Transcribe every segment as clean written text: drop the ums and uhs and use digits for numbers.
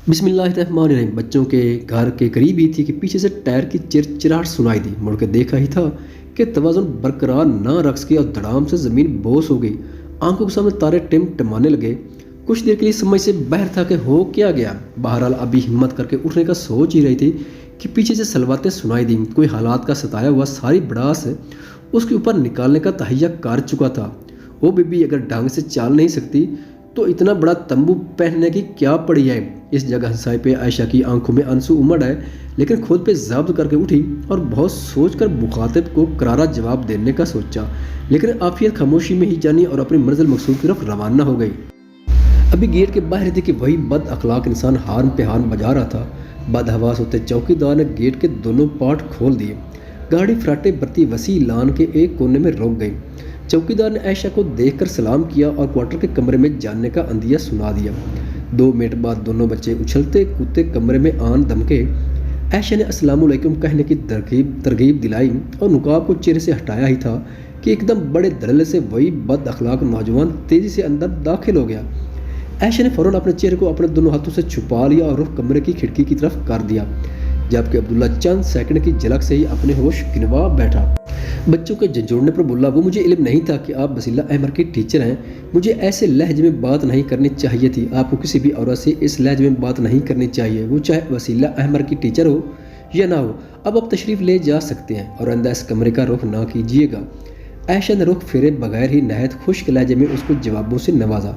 बिस्मिल्लाहिर्रहमानिर्रहीम। बच्चों के घर के करीब ही थी कि पीछे से टायर की चिरचिराहट सुनाई दी। मुड़ के देखा ही था कि तवाज़ुन बरकरार ना रख सके और धड़ाम से ज़मीन बोस हो गई। आंखों के सामने तारे टिमटिमाने लगे। कुछ देर के लिए समझ से बाहर था कि हो क्या गया। बहरहाल अभी हिम्मत करके उठने का सोच ही रही थी कि पीछे से सलवातें सुनाई दी। कोई हालात का सताया हुआ सारी भड़ास उसके ऊपर निकालने का तहैया कर चुका था। वो बीबी अगर ढंग से चाल नहीं सकती तो इतना बड़ा तंबू पहनने की क्या पड़ी है। इस जगह हंसाई पे आयशा की आंखों में आंसू उमड़ आए, लेकिन खुद पे ज़ब्त करके उठी और बहुत सोचकर मुखातिब को करारा जवाब देने का सोचा, लेकिन आफियत खामोशी में ही जानी और अपनी मंजिल मकसूद की तरफ रवाना हो गई। अभी गेट के बाहर थी कि वही बद अखलाक इंसान हार्न पे हार्न बजा रहा था। बदहवास होते चौकीदार ने गेट के दोनों पार्ट खोल दिए। गाड़ी फराटे बरती वसी लान के एक कोने में रोक गई। चौकीदार ने आयशा को देखकर सलाम किया और क्वार्टर के कमरे में जानने का अंदिया सुना दिया। 2 मिनट बाद दोनों बच्चे उछलते कूदते कमरे में आन दमके। आयशा ने अस्सलामुअलैकुम कहने की तरगीब दिलाई और नुकाब को चेहरे से हटाया ही था कि एकदम बड़े धड़ल्ले से वही बद अखलाक नौजवान तेज़ी से अंदर दाखिल हो गया। आयशा ने फ़ौरन अपने चेहरे को अपने दोनों हाथों से छुपा लिया और रुख कमरे की खिड़की की तरफ कर दिया, जबकि अब्दुल्ला चंद सेकंड की झलक से ही अपने होश गिनवा बैठा। बच्चों के झंझोड़ने पर बोला, वो मुझे इल्म नहीं था कि आप बसीला अहमर के टीचर हैं। मुझे ऐसे लहजे में बात नहीं करनी चाहिए थी। आपको किसी भी औरत से इस लहजे में बात नहीं करनी चाहिए, वो चाहे वसीला अहमर की टीचर हो या ना हो। अब आप तशरीफ़ ले जा सकते हैं और आइंदा इस कमरे का रुख ना कीजिएगा। आयशा ने रुख फेरे बगैर ही नहायत खुश्क लहजे में उसको जवाबों से नवाजा।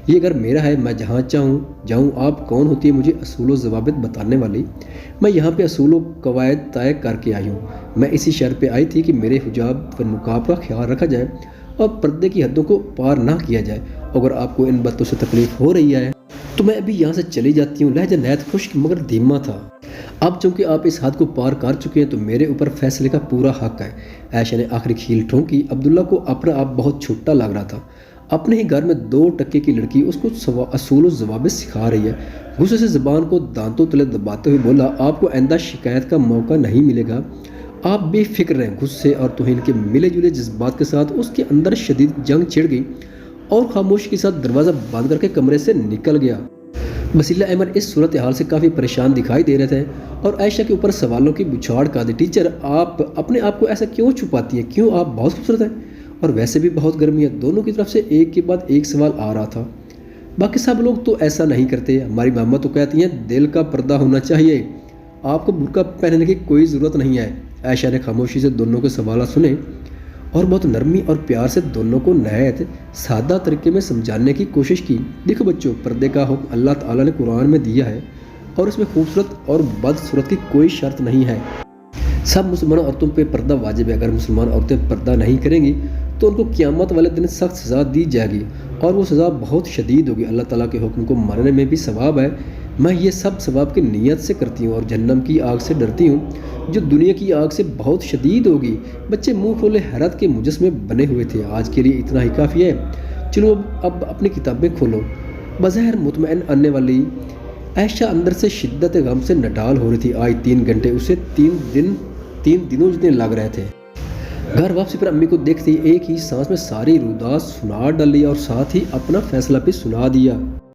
ये घर मेरा है, मैं जहाँ चाहूँ जाऊँ। आप कौन होती है मुझे असूल व ज़वाबित बताने वाली? मैं यहाँ पे असूल व कवायद तय करके आई हूँ। मैं इसी शर्त पे आई थी कि मेरे हिजाब व निकाब का ख्याल रखा जाए और पर्दे की हदों को पार ना किया जाए। अगर आपको इन बातों से तकलीफ़ हो रही है तो मैं अभी यहाँ से चली जाती हूँ। लहजा नहायत खुश्क मगर धीमा था। अब चूंकि आप इस हद को पार कर चुके हैं तो मेरे ऊपर फैसले का पूरा हक है। आयशा ने आखिरी खील ठोंकी। अब्दुल्ला को अपना आप बहुत छोटा लग रहा था। अपने ही घर में 2 टके की लड़की उसको असूल ज़वाबित सिखा रही है। गुस्से से ज़बान को दांतों तले दबाते हुए बोला, आपको आइंदा शिकायत का मौका नहीं मिलेगा। आप बेफिक्र रहें। गुस्से और तौहीन के मिले जुले जज्बात के साथ उसके अंदर शदीद जंग छिड़ गई और खामोशी के साथ दरवाज़ा बंद करके कमरे से निकल गया। वसीला अहमद इस सूरत हाल से काफ़ी परेशान दिखाई दे रहे थे और आयशा के ऊपर सवालों की बुछाड़ का दी। टीचर, आप अपने आप को ऐसा क्यों छुपाती हैं? क्यों? आप बहुत खूबसूरत हैं और वैसे भी बहुत गर्मी है। दोनों की तरफ से एक के बाद एक सवाल आ रहा था। बाकी सब लोग तो ऐसा नहीं करते। हमारी मामा तो कहती हैं दिल का पर्दा होना चाहिए, आपको बुर्का पहनने की कोई ज़रूरत नहीं है। आयशा ने खामोशी से दोनों के सवाल सुने और बहुत नरमी और प्यार से दोनों को नहायत सादा तरीके में समझाने की कोशिश की। देखो बच्चों, पर्दे का हुक्म अल्लाह ताला ने कुरान में दिया है और इसमें खूबसूरत और बदसूरत की कोई शर्त नहीं है। सब मुसलमान औरतों पे पर्दा वाजिब है। अगर मुसलमान औरतें पर्दा नहीं करेंगी तो उनको क़यामत वाले दिन सख्त सज़ा दी जाएगी और वो सज़ा बहुत शदीद होगी। अल्लाह ताला के हुक्म को मानने में भी सवाब है। मैं ये सब सवाब की नीयत से करती हूँ और जहन्नम की आग से डरती हूँ जो दुनिया की आग से बहुत शदीद होगी। बच्चे मुंह खोले हैरत के मुजस्मे बने हुए थे। आज के लिए इतना ही काफ़ी है। चलो अब अपनी किताबें खोलो। बज़ाहिर मुतमईन आने वाली आयशा अंदर से शिद्दत गम से नडाल हो रही थी। आज 3 घंटे उसे 3 दिनों जितने लग रहे थे। घर वापसी पर अम्मी को देखते ही एक ही सांस में सारी रुदास सुना डाली और साथ ही अपना फैसला भी सुना दिया।